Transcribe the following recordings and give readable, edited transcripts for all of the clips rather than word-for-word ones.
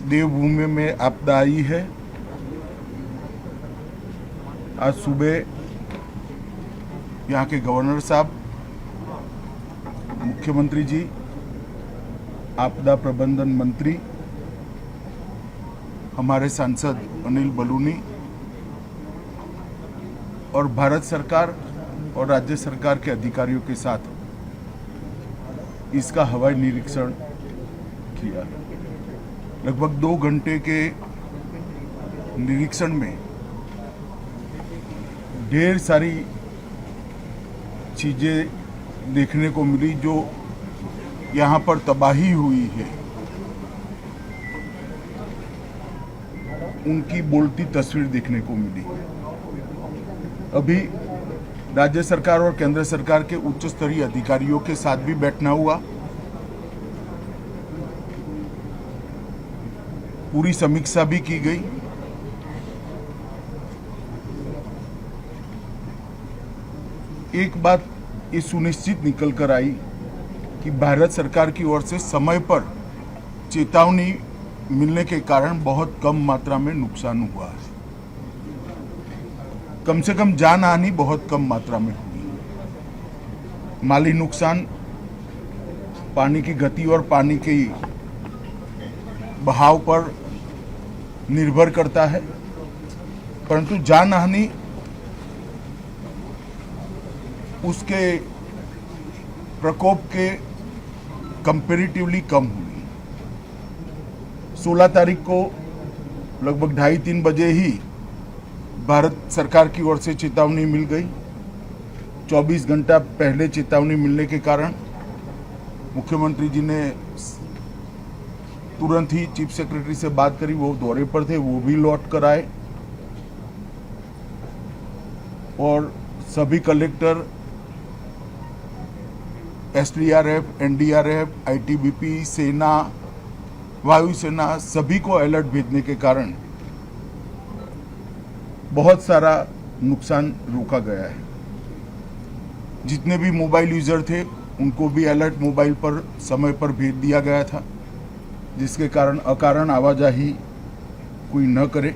देवभूमि में आपदा आई है। आज सुबह यहाँ के गवर्नर साहब, मुख्यमंत्री जी, आपदा प्रबंधन मंत्री, हमारे सांसद अनिल बलूनी और भारत सरकार और राज्य सरकार के अधिकारियों के साथ इसका हवाई निरीक्षण किया। लगभग 2 घंटे के निरीक्षण में ढेर सारी चीजें देखने को मिली जो यहाँ पर तबाही हुई है उनकी बोलती तस्वीर देखने को मिली। अभी राज्य सरकार और केंद्र सरकार के उच्च स्तरीय अधिकारियों के साथ भी बैठना हुआ। पूरी समीक्षा भी की गई। एक बात ये सुनिश्चित निकल कर आई कि भारत सरकार की ओर से समय पर चेतावनी मिलने के कारण बहुत कम मात्रा में नुकसान हुआ है। कम से कम जान हानि बहुत कम मात्रा में हुई। माली नुकसान पानी की गति और पानी के बहाव पर निर्भर करता है, परंतु जान हानि उसके प्रकोप के कंपैरेटिवली कम हुई। 16 तारीख को लगभग 2:30-3 बजे ही भारत सरकार की ओर से चेतावनी मिल गई। 24 घंटा पहले चेतावनी मिलने के कारण मुख्यमंत्री जी ने तुरंत ही चीफ सेक्रेटरी से बात करी। वो दौरे पर थे, वो भी लौट कर आए और सभी कलेक्टर, एसडीआरएफ, एनडीआरएफ, आईटीबीपी, सेना, वायुसेना सभी को अलर्ट भेजने के कारण बहुत सारा नुकसान रोका गया है। जितने भी मोबाइल यूजर थे उनको भी अलर्ट मोबाइल पर समय पर भेज दिया गया था, जिसके कारण अकारण आवाजाही कोई न करे।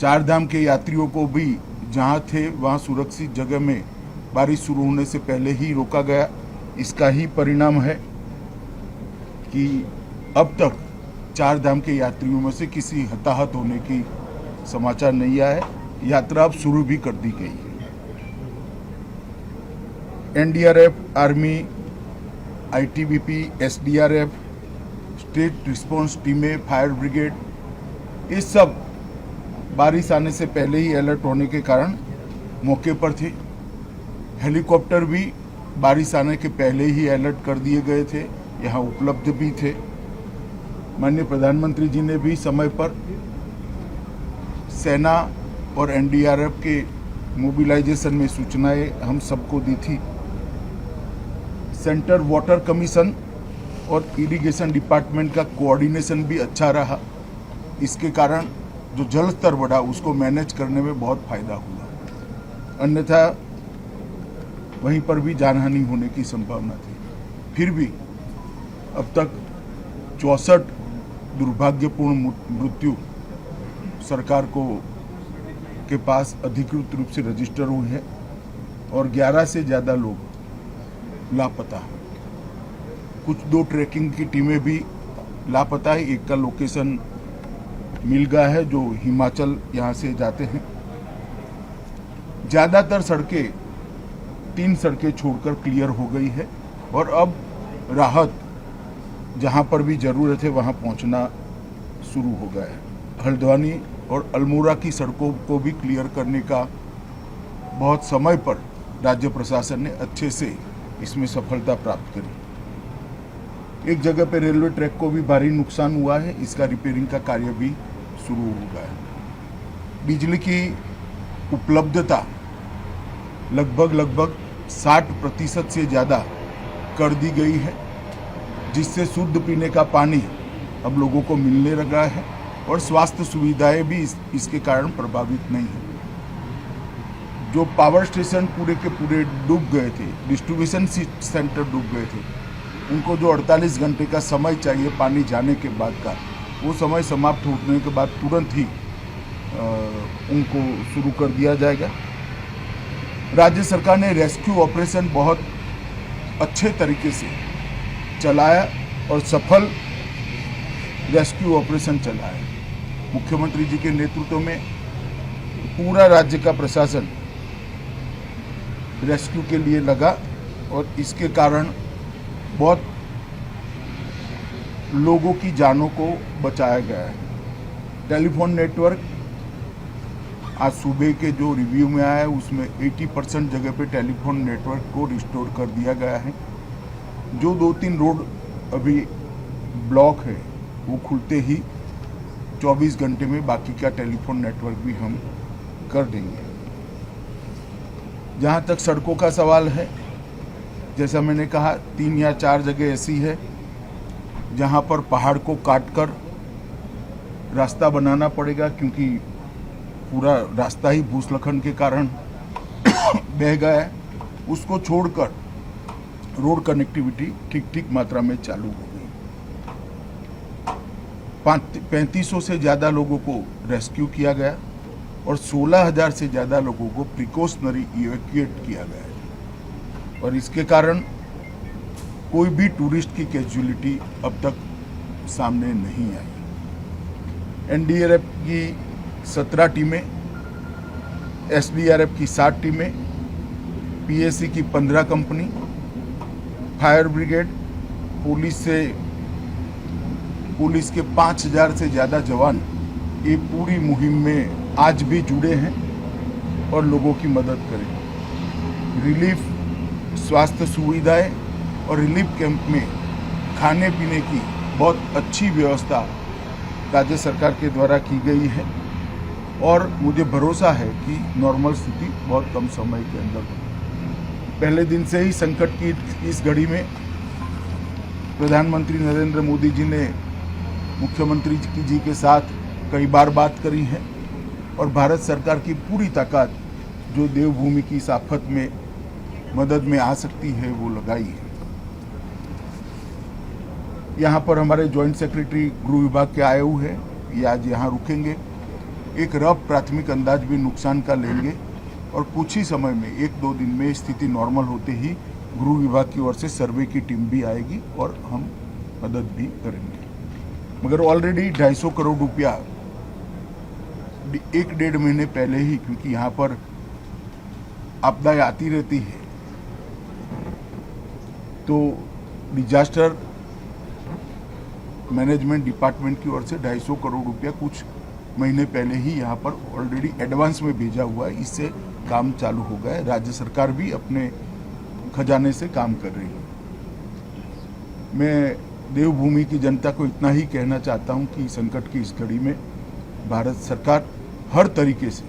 4 धाम के यात्रियों को भी जहां थे वहां सुरक्षित जगह में बारिश शुरू होने से पहले ही रोका गया। इसका ही परिणाम है कि अब तक 4 धाम के यात्रियों में से किसी हताहत होने की समाचार नहीं आया है। यात्रा अब शुरू भी कर दी गई है। NDRF, army, ITBP, SDRF, state response टीमें, फायर ब्रिगेड, ये सब बारिश आने से पहले ही अलर्ट होने के कारण मौके पर थे। हेलीकॉप्टर भी बारिश आने के पहले ही अलर्ट कर दिए गए थे, यहाँ उपलब्ध भी थे। माननीय प्रधानमंत्री जी ने भी समय पर सेना और एनडीआरएफ के मोबिलाइजेशन में सूचनाएं हम सबको दी थी। सेंटर वाटर कमीशन और इरिगेशन डिपार्टमेंट का कोऑर्डिनेशन भी अच्छा रहा। इसके कारण जो जल स्तर बढ़ा उसको मैनेज करने में बहुत फायदा हुआ। अन्यथा वहीं पर भी जानहानि होने की संभावना थी। फिर भी अब तक 64 दुर्भाग्यपूर्ण मृत्यु सरकार के पास अधिकृत रूप से रजिस्टर हुई है और 11 से ज़्यादा लोग लापता। कुछ 2 ट्रैकिंग की टीमें भी लापता है। एक का लोकेशन मिल गया है जो हिमाचल यहाँ से जाते हैं। ज़्यादातर सड़कें 3 सड़कें छोड़कर क्लियर हो गई है और अब राहत जहाँ पर भी ज़रूरत है वहाँ पहुँचना शुरू हो गया है। हल्द्वानी और अल्मोड़ा की सड़कों को भी क्लियर करने का बहुत समय पर राज्य प्रशासन ने अच्छे से इसमें सफलता प्राप्त करी। एक जगह पर रेलवे ट्रैक को भी भारी नुकसान हुआ है, इसका रिपेयरिंग का कार्य भी शुरू हो गया है। बिजली की उपलब्धता लगभग 60% से ज़्यादा कर दी गई है, जिससे शुद्ध पीने का पानी अब लोगों को मिलने लगा है और स्वास्थ्य सुविधाएं भी इसके कारण प्रभावित नहीं है। जो पावर स्टेशन पूरे के पूरे डूब गए थे, डिस्ट्रीब्यूशन सेंटर डूब गए थे, उनको जो 48 घंटे का समय चाहिए पानी जाने के बाद का, वो समय समाप्त होने के बाद तुरंत ही उनको शुरू कर दिया जाएगा। राज्य सरकार ने रेस्क्यू ऑपरेशन बहुत अच्छे तरीके से चलाया और सफल रेस्क्यू ऑपरेशन चलाया। मुख्यमंत्री जी के नेतृत्व में पूरा राज्य का प्रशासन रेस्क्यू के लिए लगा और इसके कारण बहुत लोगों की जानों को बचाया गया है। टेलीफोन नेटवर्क आज सुबह के जो रिव्यू में आया है उसमें 80% जगह पे टेलीफोन नेटवर्क को रिस्टोर कर दिया गया है। जो 2-3 रोड अभी ब्लॉक है वो खुलते ही 24 घंटे में बाकी का टेलीफोन नेटवर्क भी हम कर देंगे। जहाँ तक सड़कों का सवाल है, जैसा मैंने कहा 3 या 4 जगह ऐसी है जहाँ पर पहाड़ को काटकर रास्ता बनाना पड़ेगा, क्योंकि पूरा रास्ता ही भूस्खलन के कारण बह गया है। उसको छोड़कर रोड कनेक्टिविटी ठीक मात्रा में चालू हो गई। 3500 से ज़्यादा लोगों को रेस्क्यू किया गया और 16,000 से ज़्यादा लोगों को प्रिकॉशनरी इवैक्यूएट किया गया है। और इसके कारण कोई भी टूरिस्ट की कैजुअलिटी अब तक सामने नहीं आई। एनडीआरएफ की 17 टीमें, एसडीआरएफ की 7 टीमें, पीएसी की 15 कंपनी, फायर ब्रिगेड, पुलिस के 5,000 से ज़्यादा जवान ये पूरी मुहिम में आज भी जुड़े हैं और लोगों की मदद करें। रिलीफ, स्वास्थ्य सुविधाएं और रिलीफ कैंप में खाने पीने की बहुत अच्छी व्यवस्था राज्य सरकार के द्वारा की गई है और मुझे भरोसा है कि नॉर्मल स्थिति बहुत कम समय के अंदर होगी। पहले दिन से ही संकट की इस घड़ी में प्रधानमंत्री नरेंद्र मोदी जी ने मुख्यमंत्री जी के साथ कई बार बात करी है और भारत सरकार की पूरी ताकत जो देवभूमि की इस आफत में मदद में आ सकती है वो लगाई है। यहाँ पर हमारे जॉइंट सेक्रेटरी गृह विभाग के आए हुए हैं, ये आज यहाँ रुकेंगे, एक रफ प्राथमिक अंदाज भी नुकसान का लेंगे और कुछ ही समय में 1-2 दिन में स्थिति नॉर्मल होते ही गृह विभाग की ओर से सर्वे की टीम भी आएगी और हम मदद भी करेंगे। मगर ऑलरेडी 250 करोड़ रुपया 1-1.5 महीने पहले ही, क्योंकि यहाँ पर आपदाएं आती रहती है तो डिजास्टर मैनेजमेंट डिपार्टमेंट की ओर से 250 करोड़ रुपया कुछ महीने पहले ही यहाँ पर ऑलरेडी एडवांस में भेजा हुआ है। इससे काम चालू हो गया है। राज्य सरकार भी अपने खजाने से काम कर रही है। मैं देवभूमि की जनता को इतना ही कहना चाहता हूँ कि संकट की इस घड़ी में भारत सरकार हर तरीके से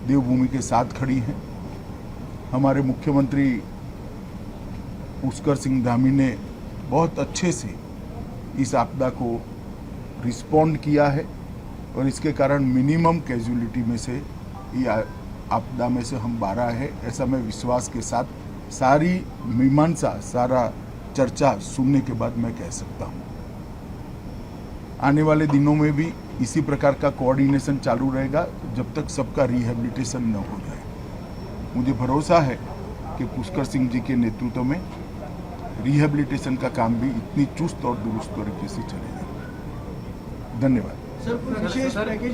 देवभूमि के साथ खड़ी है। हमारे मुख्यमंत्री पुष्कर सिंह धामी ने बहुत अच्छे से इस आपदा को रिस्पॉन्ड किया है और इसके कारण मिनिमम कैजुअलिटी में से ये आपदा में से हम 12 है, ऐसा मैं विश्वास के साथ सारी मीमांसा, सारा चर्चा सुनने के बाद मैं कह सकता हूँ। आने वाले दिनों में भी इसी प्रकार का कोऑर्डिनेशन चालू रहेगा जब तक सबका रिहेबिलिटेशन न हो जाए। मुझे भरोसा है कि पुष्कर सिंह जी के नेतृत्व में रिहेबिलिटेशन का काम भी इतनी चुस्त और दुरुस्त तरीके से चलेगा। धन्यवाद। सर,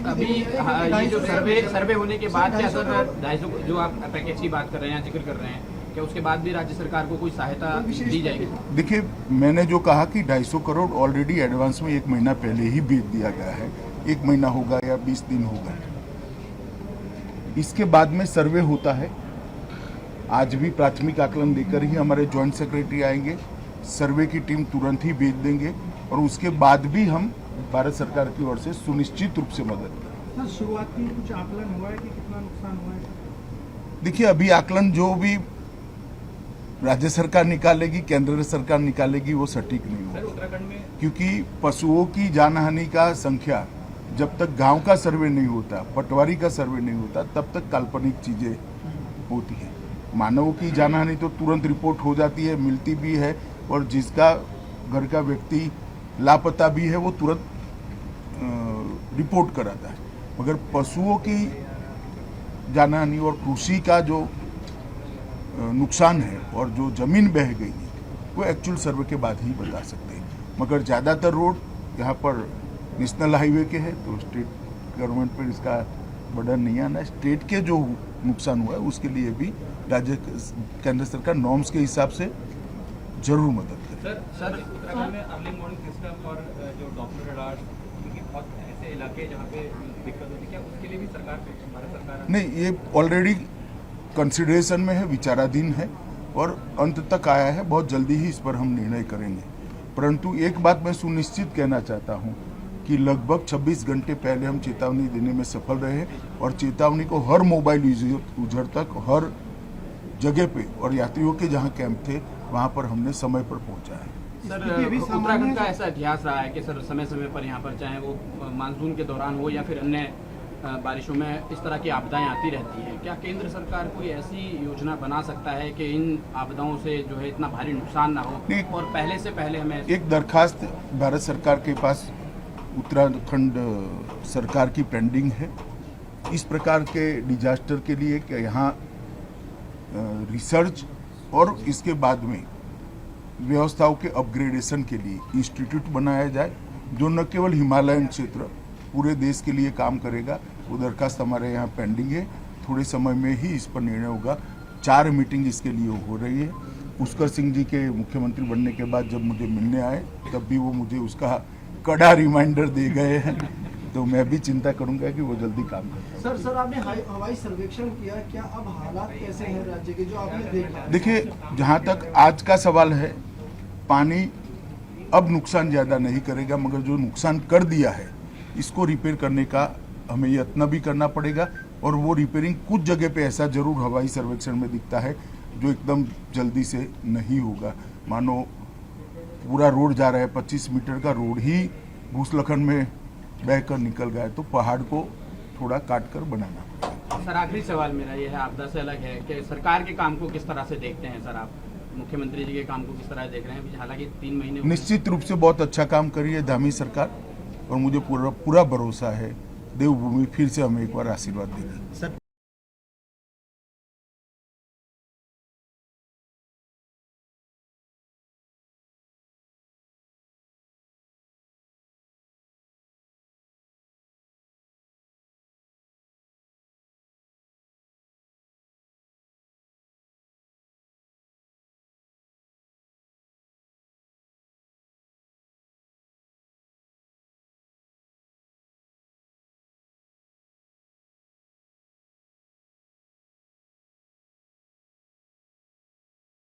अभी ये जो सर्वे होने के बाद क्या सर 250 जो आप पैकेज की बात कर रहे हैं, जिक्र कर रहे हैं, क्या उसके बाद भी राज्य सरकार को कोई सहायता दी जाएगी? देखिए, मैंने जो कहा कि 250 करोड़ ऑलरेडी एडवांस में 1 महीना पहले ही भेज दिया गया है। 1 महीना होगा या 20 दिन होगा, इसके बाद में सर्वे होता है। आज भी प्राथमिक आकलन देकर ही हमारे जॉइंट सेक्रेटरी आएंगे, सर्वे की टीम तुरंत ही भेज देंगे और उसके बाद भी हम भारत सरकार की ओर से सुनिश्चित रूप से मदद करेंगे। शुरुआती कुछ आकलन हुआ है कि कितना नुकसान हुआ है? देखिए, अभी आकलन जो भी राज्य सरकार निकालेगी, केंद्र सरकार निकालेगी, वो सटीक नहीं होगा। उत्तराखंड में क्योंकि पशुओं की जानहानि का संख्या जब तक गांव का सर्वे नहीं होता, पटवारी का सर्वे नहीं होता, तब तक काल्पनिक चीजें होती है। मानवों की जानहानि तो तुरंत रिपोर्ट हो जाती है, मिलती भी है, और जिसका घर का व्यक्ति लापता भी है वो तुरंत रिपोर्ट कराता है। मगर पशुओं की जानहानि और कृषि का जो नुकसान है और जो जमीन बह गई है वो एक्चुअल सर्वे के बाद ही बता सकते हैं। मगर ज़्यादातर रोड यहाँ पर नेशनल हाईवे के हैं तो स्टेट गवर्नमेंट पर इसका बर्डन नहीं आना है। स्टेट के जो नुकसान हुआ है उसके लिए भी राज्य केंद्र सरकार नॉर्म्स के हिसाब से जरूर मदद करे। सर उत्तराखंड में अर्ली मॉर्निंग सिस्टम और जो डॉप्लर रडार क्योंकि बहुत ऐसे इलाके जहाँ पे दिक्कत होती है, क्या उसके लिए भी भारत सरकार नहीं, ये ऑलरेडी कंसिडरेशन में है, विचाराधीन है और अंत तक आया है। बहुत जल्दी ही इस पर हम निर्णय करेंगे। परंतु एक बात मैं सुनिश्चित कहना चाहता हूँ कि लगभग 26 घंटे पहले हम चेतावनी देने में सफल रहे और चेतावनी को हर मोबाइल यूजर तक हर जगह पे और यात्रियों के जहाँ कैंप थे वहाँ पर हमने समय पर पहुँचा है। सर उत्तराखंड का ऐसा इतिहास रहा है कि सर समय समय पर यहाँ पर चाहे वो मानसून के दौरान हो या फिर अन्य बारिशों में इस तरह की आपदाएं आती रहती हैं। क्या केंद्र सरकार कोई ऐसी योजना बना सकता है कि इन आपदाओं से जो है इतना भारी नुकसान ना हो और पहले से पहले हमें एक दरखास्त भारत सरकार के पास उत्तराखंड सरकार की पेंडिंग है इस प्रकार के डिजास्टर के लिए कि यहाँ रिसर्च और इसके बाद में व्यवस्थाओं के अपग्रेडेशन के लिए इंस्टीट्यूट बनाया जाए जो न केवल हिमालयन क्षेत्र पूरे देश के लिए काम करेगा। वो दरखास्त हमारे यहाँ पेंडिंग है। थोड़े समय में ही इस पर निर्णय होगा। 4 मीटिंग इसके लिए हो रही है। पुष्कर सिंह जी के मुख्यमंत्री बनने के बाद जब मुझे मिलने आए तब भी वो मुझे उसका कड़ा रिमाइंडर दे गए हैं तो मैं भी चिंता करूंगा कि वो जल्दी काम करें। सर आपने हवाई सर्वेक्षण किया, क्या अब हालात कैसे हैं राज्य के जो आपने देखा? देखिए, जहाँ तक आज का सवाल है, पानी अब नुकसान ज़्यादा नहीं करेगा, मगर जो नुकसान कर दिया है इसको रिपेयर करने का हमें यत्न भी करना पड़ेगा और वो रिपेयरिंग कुछ जगह पे ऐसा जरूर हवाई सर्वेक्षण में दिखता है जो एकदम जल्दी से नहीं होगा। मानो पूरा रोड जा रहा है, 25 मीटर का रोड ही भूस्खलन में बहकर निकल गया है तो पहाड़ को थोड़ा काट कर बनाना पड़ेगा। सर आखिरी सवाल मेरा ये है, आपदा से अलग है कि सरकार के काम को किस तरह से देखते हैं सर आप? मुख्यमंत्री जी के काम को किस तरह देख रहे हैं? हालांकि 3 महीने निश्चित रूप से बहुत अच्छा काम करी है धामी सरकार और मुझे पूरा भरोसा है देवभूमि फिर से हमें एक बार आशीर्वाद देगी।